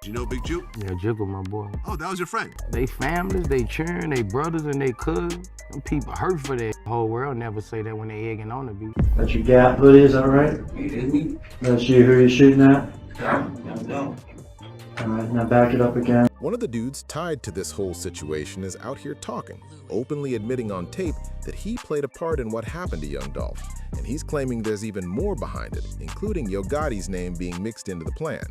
You know Big Jook? Yeah, Jook was my boy. Oh, that was your friend? They families, they cheering, they brothers and they cousins. Them people hurt for that. The whole world never say that when they egging on the beat. That's your Gap hoodie, is that right? That's you, who you shooting at? Young Dolph. Alright, now back it up again. One of the dudes tied to this whole situation is out here talking, openly admitting on tape that he played a part in what happened to Young Dolph, and he's claiming there's even more behind it, including Yo Gotti's name being mixed into the plan.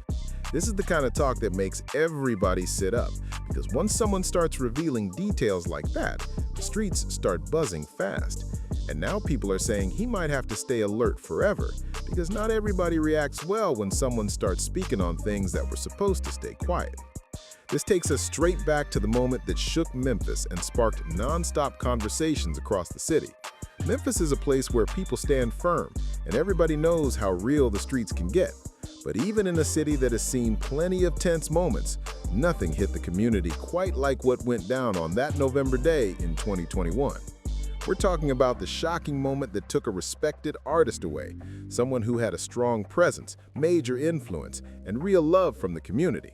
This is the kind of talk that makes everybody sit up, because once someone starts revealing details like that, the streets start buzzing fast. And now people are saying he might have to stay alert forever, because not everybody reacts well when someone starts speaking on things that were supposed to stay quiet. This takes us straight back to the moment that shook Memphis and sparked non-stop conversations across the city. Memphis is a place where people stand firm, and everybody knows how real the streets can get. But even in a city that has seen plenty of tense moments, nothing hit the community quite like what went down on that November day in 2021. We're talking about the shocking moment that took a respected artist away, someone who had a strong presence, major influence, and real love from the community.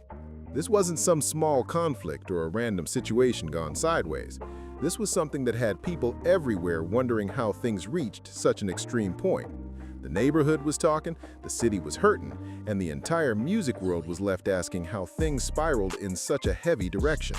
This wasn't some small conflict or a random situation gone sideways. This was something that had people everywhere wondering how things reached such an extreme point. The neighborhood was talking, the city was hurting, and the entire music world was left asking how things spiraled in such a heavy direction.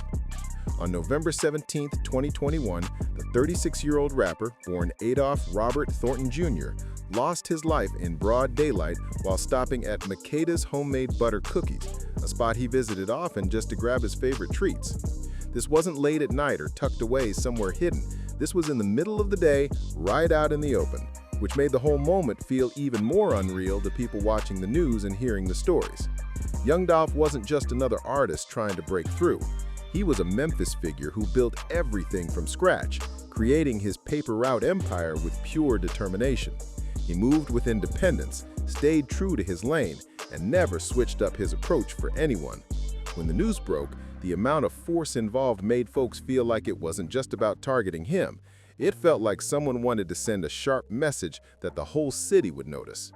On November 17, 2021, the 36-year-old rapper, born Adolph Robert Thornton Jr., lost his life in broad daylight while stopping at Makeda's Homemade Butter Cookies, a spot he visited often just to grab his favorite treats. This wasn't late at night or tucked away somewhere hidden. This was in the middle of the day, right out in the open, which made the whole moment feel even more unreal to people watching the news and hearing the stories. Young Dolph wasn't just another artist trying to break through. He was a Memphis figure who built everything from scratch, creating his paper route empire with pure determination. He moved with independence, stayed true to his lane, and never switched up his approach for anyone. When the news broke, the amount of force involved made folks feel like it wasn't just about targeting him. It felt like someone wanted to send a sharp message that the whole city would notice.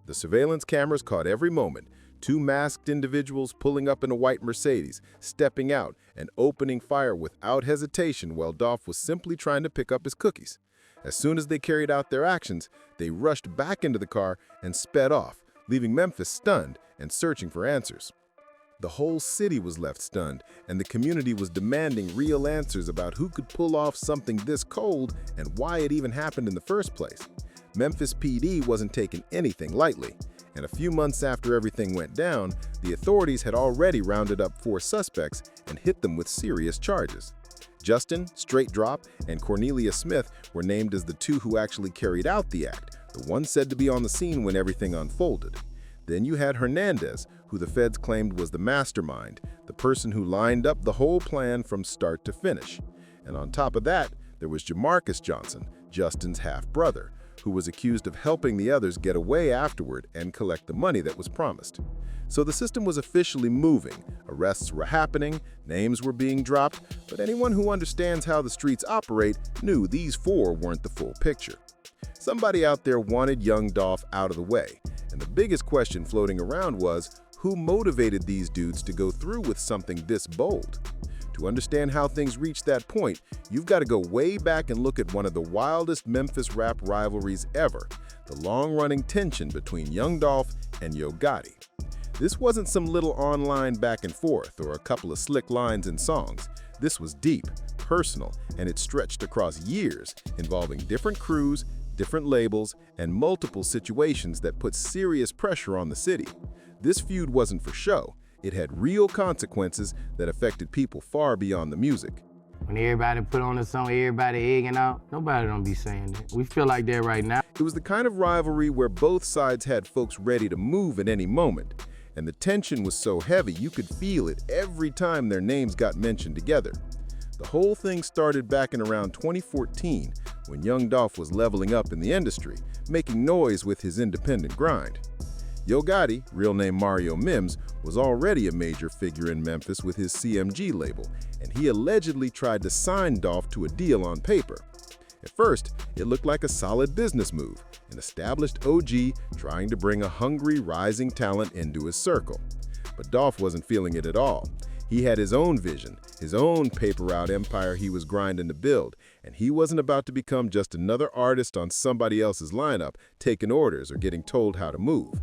The surveillance cameras caught every moment, two masked individuals pulling up in a white Mercedes, stepping out and opening fire without hesitation while Dolph was simply trying to pick up his cookies. As soon as they carried out their actions, they rushed back into the car and sped off, leaving Memphis stunned and searching for answers. The whole city was left stunned, and the community was demanding real answers about who could pull off something this cold and why it even happened in the first place. Memphis PD wasn't taking anything lightly, and a few months after everything went down, the authorities had already rounded up 4 suspects and hit them with serious charges. Justin, Straight Drop, and Cornelia Smith were named as the 2 who actually carried out the act, the one said to be on the scene when everything unfolded. Then you had Hernandez, who the feds claimed was the mastermind, the person who lined up the whole plan from start to finish. And on top of that, there was Jamarcus Johnson, Justin's half-brother, who was accused of helping the others get away afterward and collect the money that was promised. So the system was officially moving, arrests were happening, names were being dropped, but anyone who understands how the streets operate knew these 4 weren't the full picture. Somebody out there wanted Young Dolph out of the way, and the biggest question floating around was, who motivated these dudes to go through with something this bold? To understand how things reached that point, you've got to go way back and look at one of the wildest Memphis rap rivalries ever, the long-running tension between Young Dolph and Yo Gotti. This wasn't some little online back and forth or a couple of slick lines in songs. This was deep, personal, and it stretched across years, involving different crews, different labels, and multiple situations that put serious pressure on the city. This feud wasn't for show. It had real consequences that affected people far beyond the music. When everybody put on a song, everybody egging out, nobody don't be saying that. We feel like that right now. It was the kind of rivalry where both sides had folks ready to move at any moment. And the tension was so heavy you could feel it every time their names got mentioned together. The whole thing started back in around 2014 when Young Dolph was leveling up in the industry, making noise with his independent grind. Yo Gotti, real name Mario Mims, was already a major figure in Memphis with his CMG label, and he allegedly tried to sign Dolph to a deal on paper. At first, it looked like a solid business move, an established OG trying to bring a hungry, rising talent into his circle. But Dolph wasn't feeling it at all. He had his own vision, his own paper route empire he was grinding to build, and he wasn't about to become just another artist on somebody else's lineup, taking orders or getting told how to move.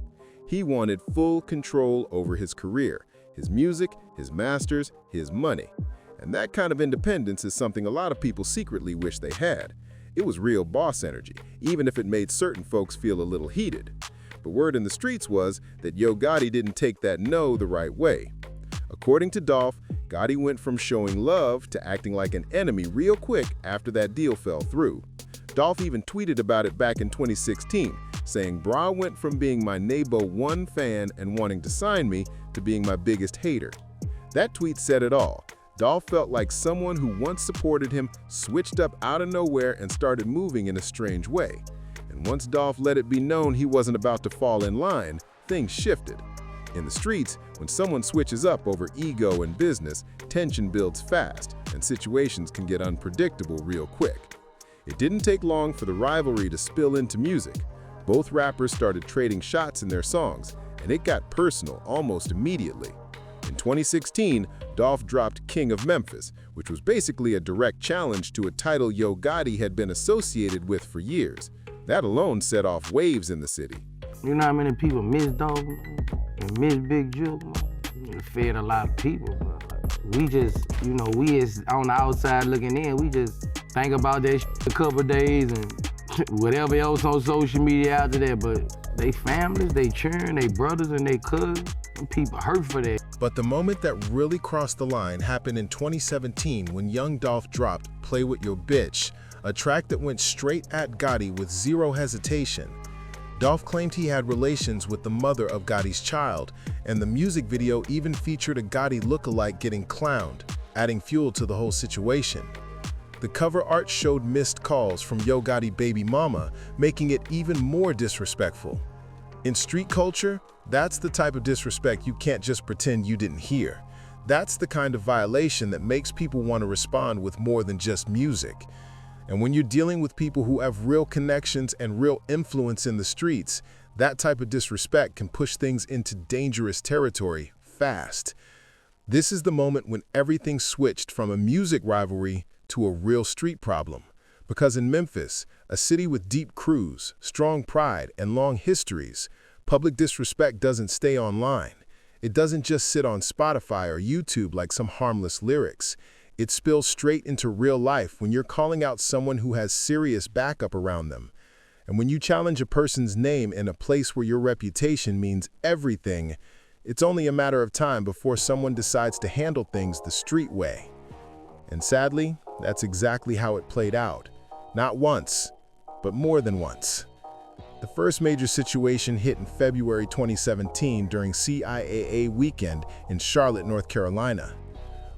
He wanted full control over his career, his music, his masters, his money. And that kind of independence is something a lot of people secretly wish they had. It was real boss energy, even if it made certain folks feel a little heated. But word in the streets was that Yo Gotti didn't take that no the right way. According to Dolph, Gotti went from showing love to acting like an enemy real quick after that deal fell through. Dolph even tweeted about it back in 2016, saying, "Bra went from being my neighbor one fan and wanting to sign me to being my biggest hater." That tweet said it all. Dolph felt like someone who once supported him switched up out of nowhere and started moving in a strange way. And once Dolph let it be known he wasn't about to fall in line, things shifted. In the streets, when someone switches up over ego and business, tension builds fast, and situations can get unpredictable real quick. It didn't take long for the rivalry to spill into music. Both rappers started trading shots in their songs, and it got personal almost immediately. In 2016, Dolph dropped King of Memphis, which was basically a direct challenge to a title Yo Gotti had been associated with for years. That alone set off waves in the city. You know how many people miss Dolph and miss Big Jook? It fed a lot of people, but we just, we as on the outside looking in, we just think about that a couple days and whatever else on social media after that, but they families, they children, they brothers and they cousins, and people hurt for that. But the moment that really crossed the line happened in 2017 when Young Dolph dropped Play With Your Bitch, a track that went straight at Gotti with zero hesitation. Dolph claimed he had relations with the mother of Gotti's child, and the music video even featured a Gotti lookalike getting clowned, adding fuel to the whole situation. The cover art showed missed calls from Yo Gotti baby mama, making it even more disrespectful. In street culture, that's the type of disrespect you can't just pretend you didn't hear. That's the kind of violation that makes people want to respond with more than just music. And when you're dealing with people who have real connections and real influence in the streets, that type of disrespect can push things into dangerous territory fast. This is the moment when everything switched from a music rivalry to a real street problem. Because in Memphis, a city with deep crews, strong pride, and long histories, public disrespect doesn't stay online. It doesn't just sit on Spotify or YouTube like some harmless lyrics. It spills straight into real life when you're calling out someone who has serious backup around them. And when you challenge a person's name in a place where your reputation means everything, it's only a matter of time before someone decides to handle things the street way. And sadly, that's exactly how it played out. Not once, but more than once. The first major situation hit in February 2017 during CIAA weekend in Charlotte, North Carolina.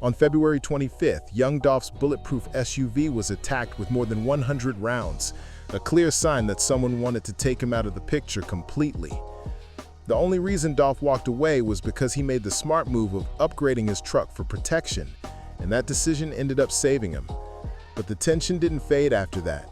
On February 25th, Young Dolph's bulletproof SUV was attacked with more than 100 rounds, a clear sign that someone wanted to take him out of the picture completely. The only reason Dolph walked away was because he made the smart move of upgrading his truck for protection, and that decision ended up saving him. But the tension didn't fade after that.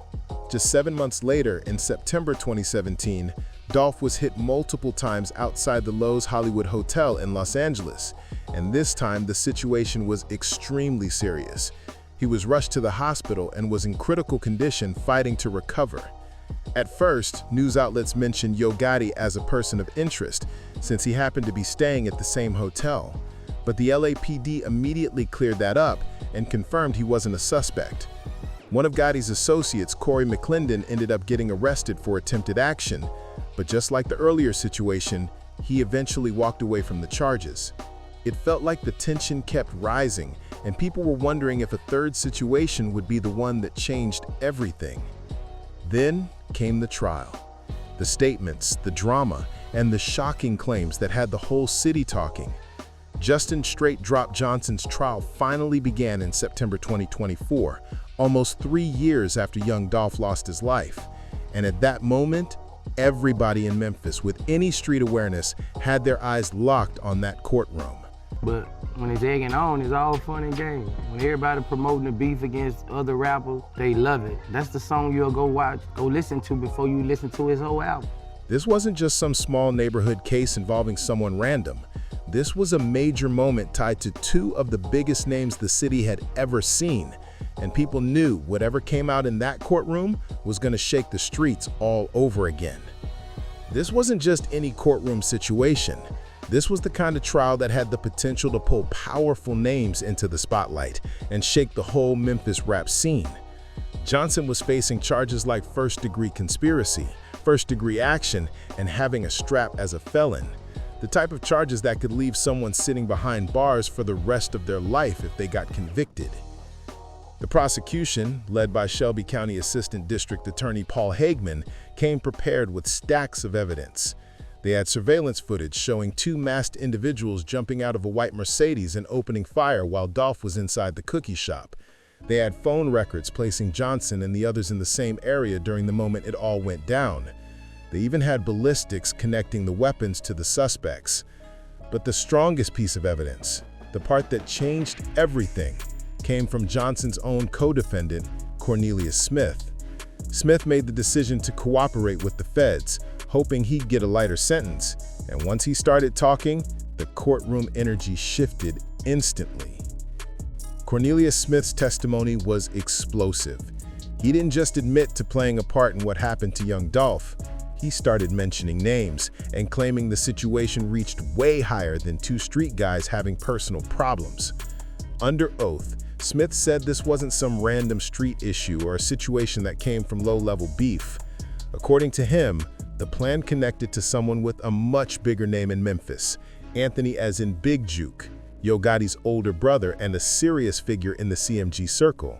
Just 7 months later, in September 2017, Dolph was hit multiple times outside the Loews Hollywood Hotel in Los Angeles, and this time the situation was extremely serious. He was rushed to the hospital and was in critical condition fighting to recover. At first, news outlets mentioned Yo Gotti as a person of interest, since he happened to be staying at the same hotel. But the LAPD immediately cleared that up and confirmed he wasn't a suspect. One of Gotti's associates, Corey McClendon, ended up getting arrested for attempted action, but just like the earlier situation, he eventually walked away from the charges. It felt like the tension kept rising, and people were wondering if a third situation would be the one that changed everything. Then came the trial. The statements, the drama, and the shocking claims that had the whole city talking. Justin Straight Drop Johnson's trial finally began in September 2024, almost 3 years after Young Dolph lost his life. And at that moment, everybody in Memphis with any street awareness had their eyes locked on that courtroom. But when it's egging on, it's all fun and games. When everybody promoting the beef against other rappers, they love it. That's the song you'll go watch, go listen to before you listen to his whole album. This wasn't just some small neighborhood case involving someone random. This was a major moment tied to two of the biggest names the city had ever seen, and people knew whatever came out in that courtroom was going to shake the streets all over again. This wasn't just any courtroom situation. This was the kind of trial that had the potential to pull powerful names into the spotlight and shake the whole Memphis rap scene. Johnson was facing charges like first-degree conspiracy, first-degree action, and having a strap as a felon. The type of charges that could leave someone sitting behind bars for the rest of their life if they got convicted. The prosecution, led by Shelby County Assistant District Attorney Paul Hagman, came prepared with stacks of evidence. They had surveillance footage showing two masked individuals jumping out of a white Mercedes and opening fire while Dolph was inside the cookie shop. They had phone records placing Johnson and the others in the same area during the moment it all went down. They even had ballistics connecting the weapons to the suspects. But the strongest piece of evidence, the part that changed everything, came from Johnson's own co-defendant, Cornelius Smith. Smith made the decision to cooperate with the feds, hoping he'd get a lighter sentence. And once he started talking, the courtroom energy shifted instantly. Cornelius Smith's testimony was explosive. He didn't just admit to playing a part in what happened to Young Dolph. He started mentioning names and claiming the situation reached way higher than two street guys having personal problems. Under oath, Smith said this wasn't some random street issue or a situation that came from low-level beef. According to him, the plan connected to someone with a much bigger name in Memphis, Anthony as in Big Jook, Yo Gotti's older brother and a serious figure in the CMG circle.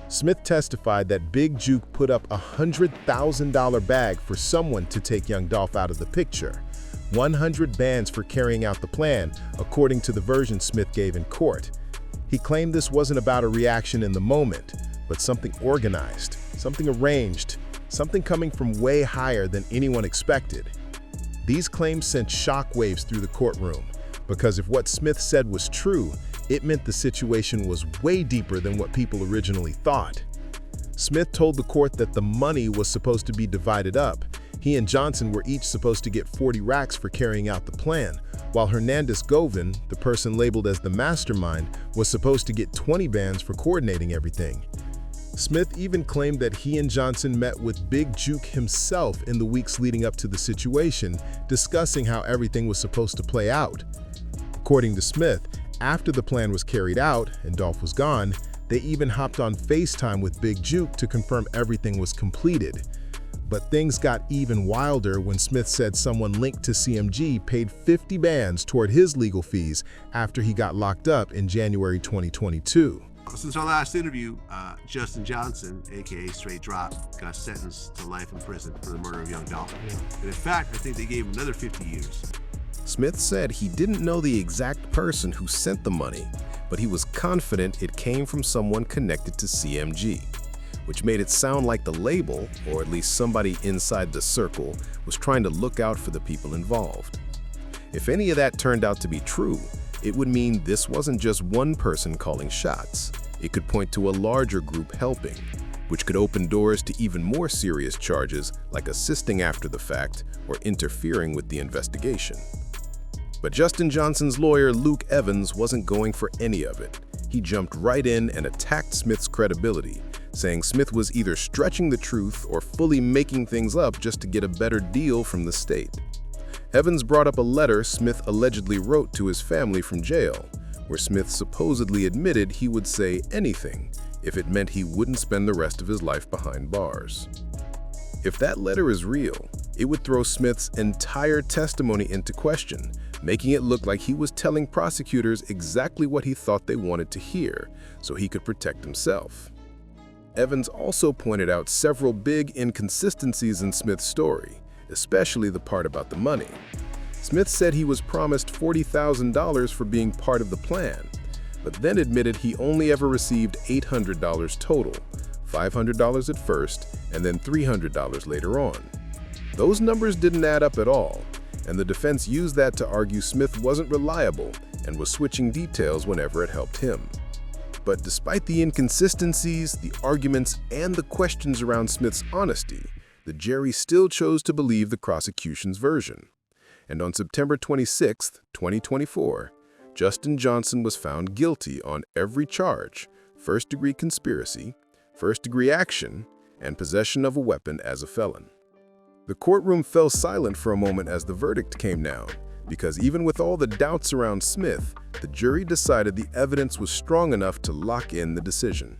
Smith testified that Big Jook put up a $100,000 bag for someone to take Young Dolph out of the picture. 100 bands for carrying out the plan, according to the version Smith gave in court. He claimed this wasn't about a reaction in the moment, but something organized, something arranged, something coming from way higher than anyone expected. These claims sent shockwaves through the courtroom, because if what Smith said was true, it meant the situation was way deeper than what people originally thought. Smith told the court that the money was supposed to be divided up. He and Johnson were each supposed to get 40 racks for carrying out the plan, while Hernandez Govin, the person labeled as the mastermind, was supposed to get 20 bands for coordinating everything. Smith even claimed that he and Johnson met with Big Jook himself in the weeks leading up to the situation, discussing how everything was supposed to play out. According to Smith, after the plan was carried out and Dolph was gone, they even hopped on FaceTime with Big Jook to confirm everything was completed. But things got even wilder when Smith said someone linked to CMG paid 50 bands toward his legal fees after he got locked up in January 2022. Since our last interview, Justin Johnson, aka Straight Drop, got sentenced to life in prison for the murder of Young Dolph. And in fact, I think they gave him another 50 years. Smith said he didn't know the exact person who sent the money, but he was confident it came from someone connected to CMG, which made it sound like the label, or at least somebody inside the circle, was trying to look out for the people involved. If any of that turned out to be true, it would mean this wasn't just one person calling shots. It could point to a larger group helping, which could open doors to even more serious charges like assisting after the fact or interfering with the investigation. But Justin Johnson's lawyer, Luke Evans, wasn't going for any of it. He jumped right in and attacked Smith's credibility, saying Smith was either stretching the truth or fully making things up just to get a better deal from the state. Evans brought up a letter Smith allegedly wrote to his family from jail, where Smith supposedly admitted he would say anything if it meant he wouldn't spend the rest of his life behind bars. If that letter is real, it would throw Smith's entire testimony into question, making it look like he was telling prosecutors exactly what he thought they wanted to hear, so he could protect himself. Evans also pointed out several big inconsistencies in Smith's story, especially the part about the money. Smith said he was promised $40,000 for being part of the plan, but then admitted he only ever received $800 total, $500 at first and then $300 later on. Those numbers didn't add up at all, and the defense used that to argue Smith wasn't reliable and was switching details whenever it helped him. But despite the inconsistencies, the arguments, and the questions around Smith's honesty, the jury still chose to believe the prosecution's version. and on September 26, 2024, Justin Johnson was found guilty on every charge: first-degree conspiracy, first-degree action, and possession of a weapon as a felon. The courtroom fell silent for a moment as the verdict came down, because even with all the doubts around Smith, the jury decided the evidence was strong enough to lock in the decision.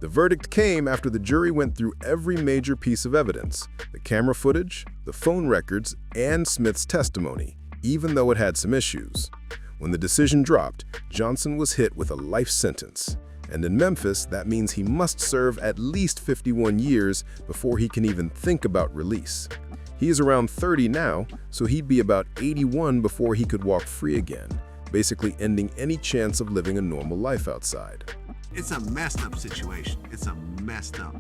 The verdict came after the jury went through every major piece of evidence: the camera footage, the phone records, and Smith's testimony, even though it had some issues. When the decision dropped, Johnson was hit with a life sentence. And in Memphis, that means he must serve at least 51 years before he can even think about release. He is around 30 now, so he'd be about 81 before he could walk free again, basically ending any chance of living a normal life outside. It's a messed up situation. It's a messed up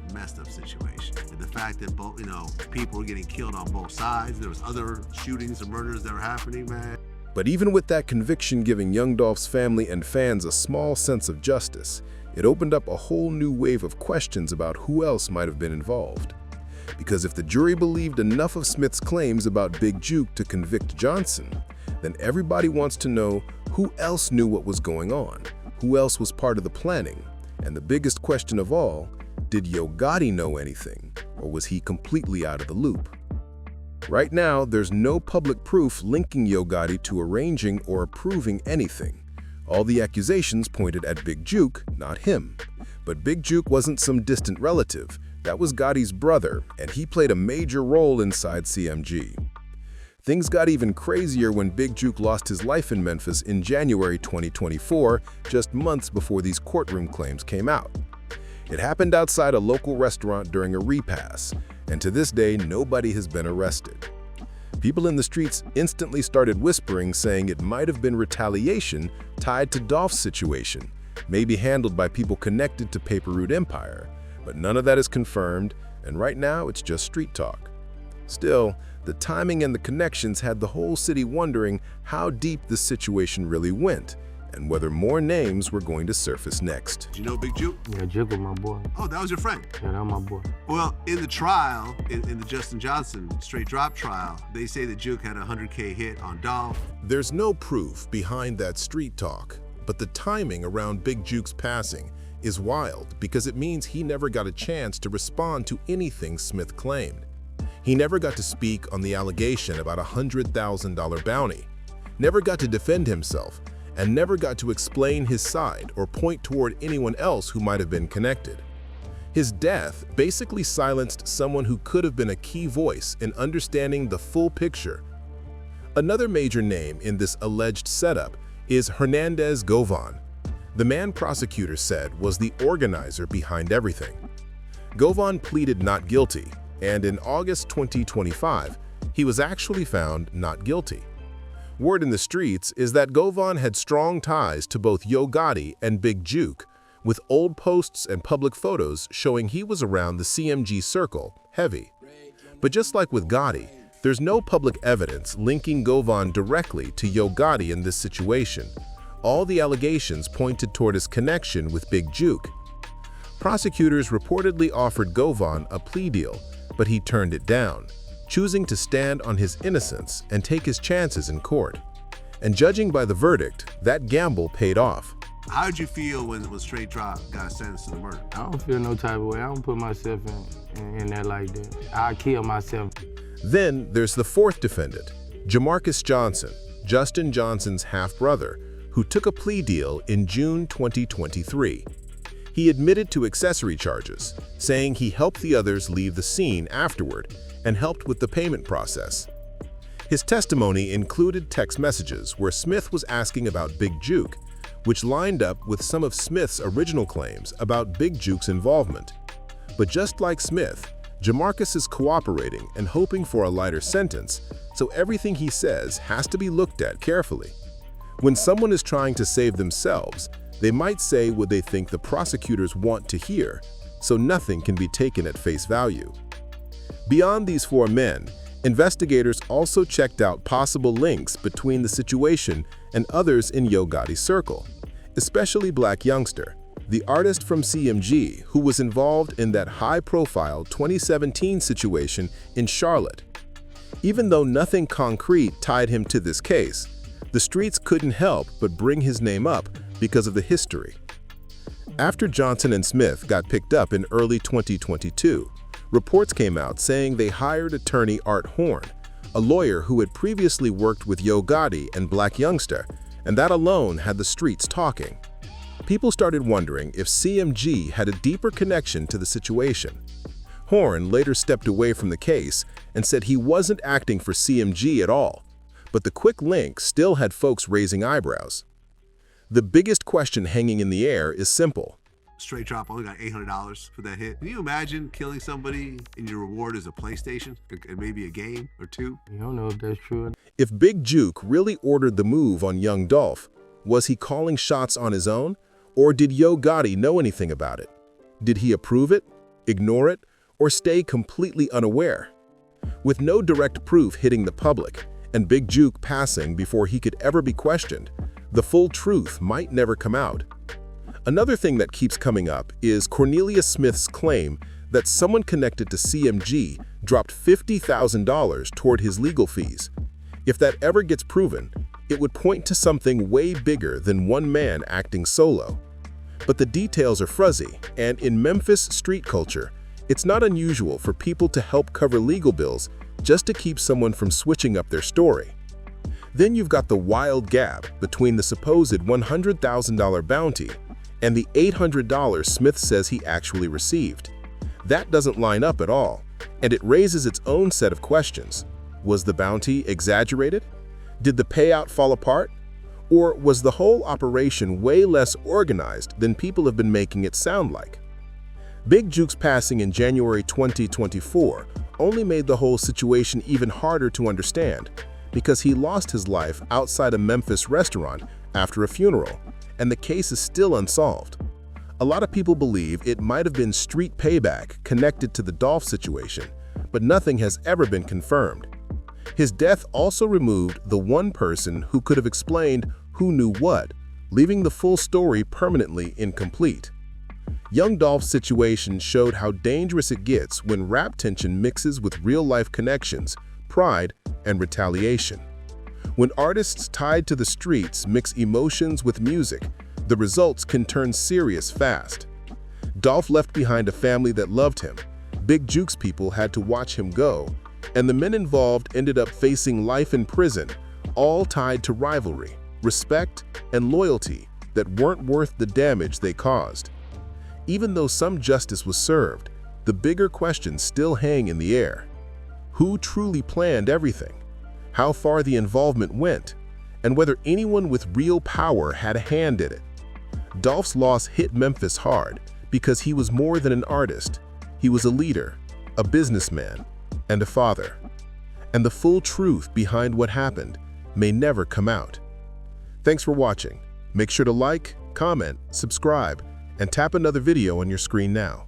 situation. And the fact that both, people were getting killed on both sides, there was other shootings and murders that were happening, man. But even with that conviction giving Young Dolph's family and fans a small sense of justice, it opened up a whole new wave of questions about who else might have been involved. Because if the jury believed enough of Smith's claims about Big Jook to convict Johnson, then everybody wants to know who else knew what was going on, who else was part of the planning, and the biggest question of all, did Yo Gotti know anything, or was he completely out of the loop? Right now, there's no public proof linking Yo Gotti to arranging or approving anything. All the accusations pointed at Big Jook, not him. But Big Jook wasn't some distant relative. That was Gotti's brother, and he played a major role inside CMG. Things got even crazier when Big Jook lost his life in Memphis in January 2024, just months before these courtroom claims came out. It happened outside a local restaurant during a repass, and to this day, nobody has been arrested. People in the streets instantly started whispering, saying it might have been retaliation tied to Dolph's situation, maybe handled by people connected to Paper Route Empire. But none of that is confirmed, and right now it's just street talk. Still, the timing and the connections had the whole city wondering how deep this situation really went, and whether more names were going to surface next. Did you know Big Jook? Yeah, Jook was my boy. Oh, that was your friend? Yeah, that was my boy. Well, in the trial, in the Justin Johnson straight drop trial, they say that Jook had a 100K hit on Dolph. There's no proof behind that street talk, but the timing around Big Jook's passing is wild because it means he never got a chance to respond to anything Smith claimed. He never got to speak on the allegation about a $100,000 bounty, never got to defend himself, and never got to explain his side or point toward anyone else who might have been connected. His death basically silenced someone who could have been a key voice in understanding the full picture. Another major name in this alleged setup is Hernandez Govan, the man prosecutors said was the organizer behind everything. Govan pleaded not guilty, and in August 2025, he was actually found not guilty. Word in the streets is that Govan had strong ties to both Yo Gotti and Big Jook, with old posts and public photos showing he was around the CMG circle, heavy. But just like with Gotti, there's no public evidence linking Govan directly to Yo Gotti in this situation. All the allegations pointed toward his connection with Big Jook. Prosecutors reportedly offered Govan a plea deal, but he turned it down, choosing to stand on his innocence and take his chances in court. And judging by the verdict, that gamble paid off. How did you feel when Straight Drop got sentenced to the murder? I don't feel no type of way. I don't put myself in that like that. I kill myself. Then there's the fourth defendant, Jamarcus Johnson, Justin Johnson's half-brother, who took a plea deal in June 2023. He admitted to accessory charges, saying he helped the others leave the scene afterward and helped with the payment process. His testimony included text messages where Smith was asking about Big Jook, which lined up with some of Smith's original claims about Big Jook's involvement. But just like Smith, Jamarcus is cooperating and hoping for a lighter sentence, so everything he says has to be looked at carefully. When someone is trying to save themselves, they might say what they think the prosecutors want to hear, so nothing can be taken at face value. Beyond these four men, investigators also checked out possible links between the situation and others in Yo Gotti's circle, especially Black Youngster, the artist from CMG who was involved in that high-profile 2017 situation in Charlotte. Even though nothing concrete tied him to this case, the streets couldn't help but bring his name up because of the history. After Johnson and Smith got picked up in early 2022, reports came out saying they hired attorney Art Horn, a lawyer who had previously worked with Yo Gotti and Black Youngster, and that alone had the streets talking. People started wondering if CMG had a deeper connection to the situation. Horn later stepped away from the case and said he wasn't acting for CMG at all, but the quick link still had folks raising eyebrows. The biggest question hanging in the air is simple. Straight drop, only got $800 for that hit. Can you imagine killing somebody and your reward is a PlayStation and maybe a game or two? You don't know if that's true. If Big Jook really ordered the move on Young Dolph, was he calling shots on his own? Or did Yo Gotti know anything about it? Did he approve it, ignore it, or stay completely unaware? With no direct proof hitting the public, and Big Jook passing before he could ever be questioned, the full truth might never come out. Another thing that keeps coming up is Cornelia Smith's claim that someone connected to CMG dropped $50,000 toward his legal fees. If that ever gets proven, it would point to something way bigger than one man acting solo. But the details are fuzzy, and in Memphis street culture, it's not unusual for people to help cover legal bills just to keep someone from switching up their story. Then you've got the wild gap between the supposed $100,000 bounty and the $800 Smith says he actually received. That doesn't line up at all, and it raises its own set of questions. Was the bounty exaggerated? Did the payout fall apart? Or was the whole operation way less organized than people have been making it sound like? Big Jook's passing in January 2024 only made the whole situation even harder to understand because he lost his life outside a Memphis restaurant after a funeral, and the case is still unsolved. A lot of people believe it might have been street payback connected to the Dolph situation, but nothing has ever been confirmed. His death also removed the one person who could have explained who knew what, leaving the full story permanently incomplete. Young Dolph's situation showed how dangerous it gets when rap tension mixes with real-life connections, pride, and retaliation. When artists tied to the streets mix emotions with music, the results can turn serious fast. Dolph left behind a family that loved him, Big Jook's people had to watch him go, and the men involved ended up facing life in prison, all tied to rivalry, respect, and loyalty that weren't worth the damage they caused. Even though some justice was served, the bigger questions still hang in the air. Who truly planned everything? How far the involvement went? And whether anyone with real power had a hand in it? Dolph's loss hit Memphis hard because he was more than an artist. He was a leader, a businessman, and a father. And the full truth behind what happened may never come out. Thanks for watching. Make sure to like, comment, subscribe, and tap another video on your screen now.